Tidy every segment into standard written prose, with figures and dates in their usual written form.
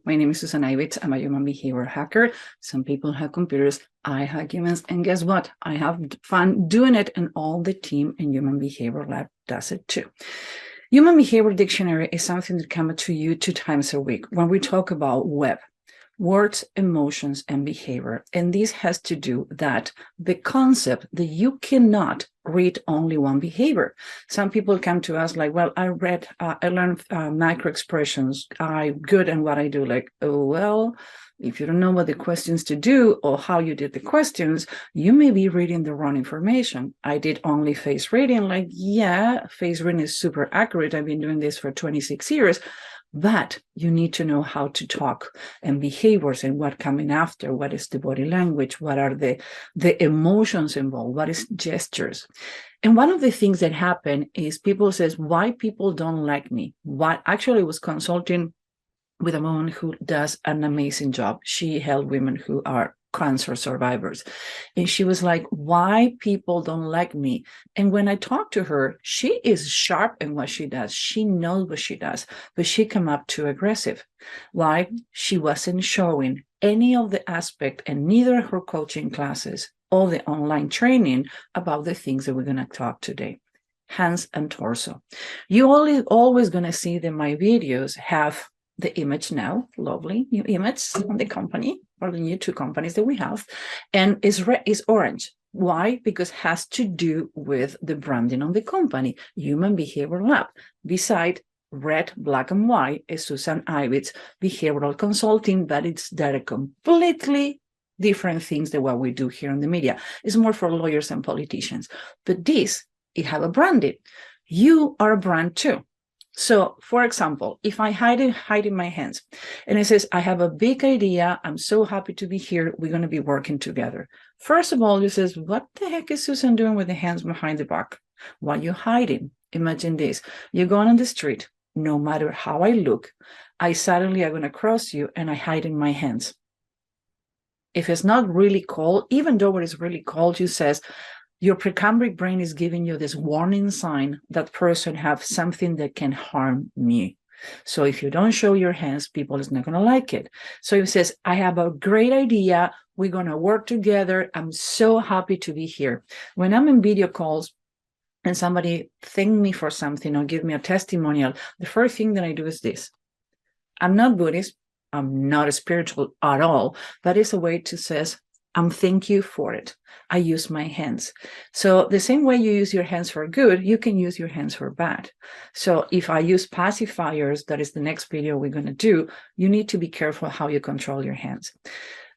My name is Susan Ibitz. I'm a human behavior hacker. Some people have computers. I hack humans. And guess what? I have fun doing it, and all the team in Human Behavior Lab does it too. Human Behavior Dictionary is something that comes to you 2 times a week when we talk about web. Words, emotions, and behavior. And this has to do that the concept that you cannot read only one behavior. Some people come to us like, well, I learned micro expressions. I'm good in what I do. Like, oh, well, if you don't know what the questions to do or how you did the questions, you may be reading the wrong information. I did only face reading. Like, yeah, face reading is super accurate. I've been doing this for 26 years. But you need to know how to talk and behaviors and what coming after, what is the body language, what are the emotions involved, what is gestures. And one of the things that happen is people says, why people don't like me? What actually was consulting with a woman who does an amazing job. She helped women who are cancer survivors. And she was like, why people don't like me? And when I talked to her, she is sharp in what she does. She knows what she does, but she came up too aggressive. Why? She wasn't showing any of the aspect, and neither her coaching classes or the online training about the things that we're going to talk today. Hands and torso. You always going to see that my videos have the image now, lovely new image on the company, or the new 2 companies that we have, and is orange. Why? Because it has to do with the branding of the company, Human Behavior Lab. Beside red, black, and white is Susan Ibitz Behavioral Consulting, but that are completely different things than what we do here in the media. It's more for lawyers and politicians. But this, it have a branding. You are a brand too. So, for example, if I hide in my hands and it says, I have a big idea, I'm so happy to be here, we're going to be working together. First of all, it says, what the heck is Susan doing with the hands behind the back? Why are you hiding? Imagine this. You're going on the street, no matter how I look, I suddenly are going to cross you and I hide in my hands. If it's not really cold, even though it is really cold, you says, your precambric brain is giving you this warning sign that person have something that can harm me. So if you don't show your hands, people is not going to like it. So it says, I have a great idea. We're going to work together. I'm so happy to be here. When I'm in video calls and somebody thank me for something or give me a testimonial, the first thing that I do is this. I'm not Buddhist. I'm not spiritual at all, but it's a way to say, thank you for it. I use my hands. So the same way you use your hands for good, you can use your hands for bad. So if I use pacifiers, that is the next video we're going to do, you need to be careful how you control your hands.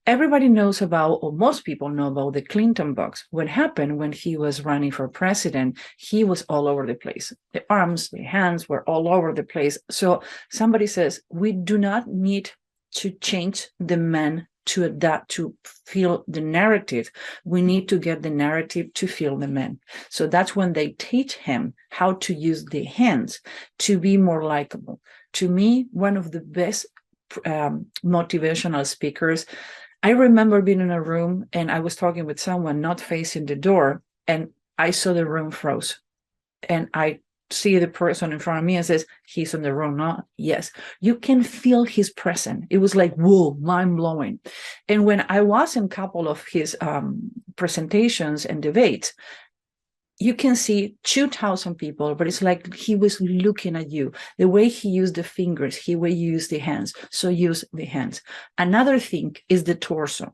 Everybody knows about, or most people know about, the Clinton box. What happened when he was running for president, he was all over the place. The arms, the hands were all over the place. So somebody says, we do not need to change the man to adapt, to feel the narrative. We need to get the narrative to feel the man. So that's when they teach him how to use the hands to be more likable. To me, one of the best motivational speakers, I remember being in a room and I was talking with someone not facing the door, and I saw the room froze. And I see the person in front of me and says, he's in the room, no? Yes. You can feel his presence. It was like, whoa, mind-blowing. And when I was in a couple of his presentations and debates, you can see 2,000 people, but it's like he was looking at you. The way he used the fingers, he will use the hands. So use the hands. Another thing is the torso.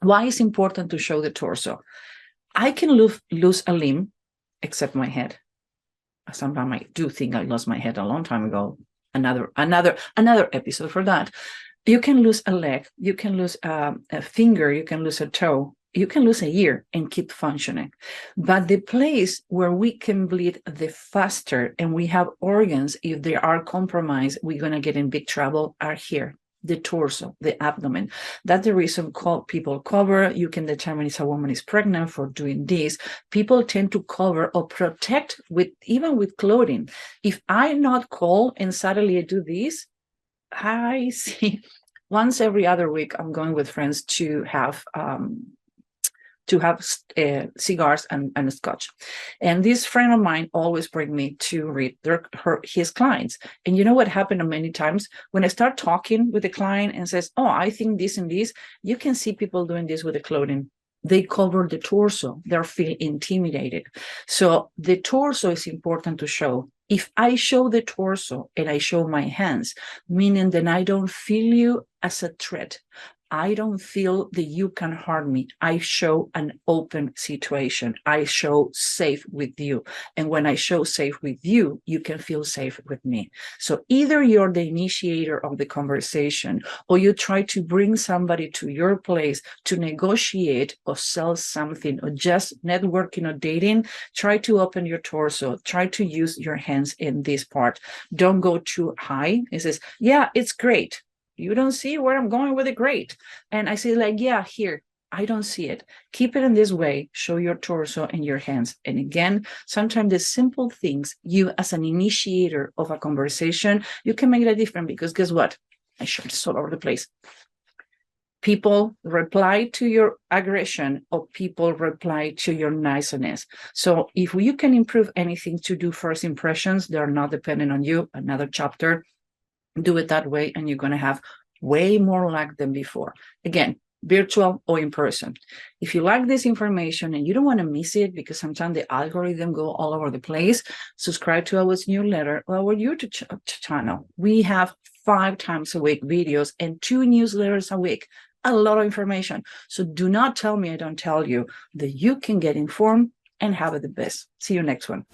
Why is it important to show the torso? I can lose a limb, except my head. Sometimes I do think I lost my head a long time ago. Another episode for that. You can lose a leg, you can lose a finger, you can lose a toe, you can lose a ear and keep functioning. But the place where we can bleed the faster and we have organs, if they are compromised, we're going to get in big trouble, are here. The torso, the abdomen. That's the reason people cover. You can determine if a woman is pregnant for doing this. People tend to cover or protect even with clothing. If I'm not cold and suddenly I do this, I see once every other week I'm going with friends to have to have cigars and scotch. And this friend of mine always bring me to read his clients. And you know what happened many times? When I start talking with the client and says, oh, I think this and this, you can see people doing this with the clothing. They cover the torso. They feel intimidated. So the torso is important to show. If I show the torso and I show my hands, meaning that I don't feel you as a threat, I don't feel that you can harm me. I show an open situation. I show safe with you. And when I show safe with you, you can feel safe with me. So either you're the initiator of the conversation, or you try to bring somebody to your place to negotiate or sell something, or just networking or dating, try to open your torso. Try to use your hands in this part. Don't go too high. It says, yeah, it's great. You don't see where I'm going with it, great. And I say, like, yeah, here, I don't see it. Keep it in this way, show your torso and your hands. And again, sometimes the simple things, you as an initiator of a conversation, you can make it different, because guess what? I showed this all over the place. People reply to your aggression, or people reply to your niceness. So if you can improve anything to do first impressions, they're not dependent on you, another chapter. Do it that way, and you're going to have way more luck than before. Again, virtual or in person. If you like this information and you don't want to miss it, because sometimes the algorithm go all over the place, subscribe to our newsletter or our YouTube channel. We have 5 times a week videos and 2 newsletters a week. A lot of information. So do not tell me I don't tell you that you can get informed and have it the best. See you next one.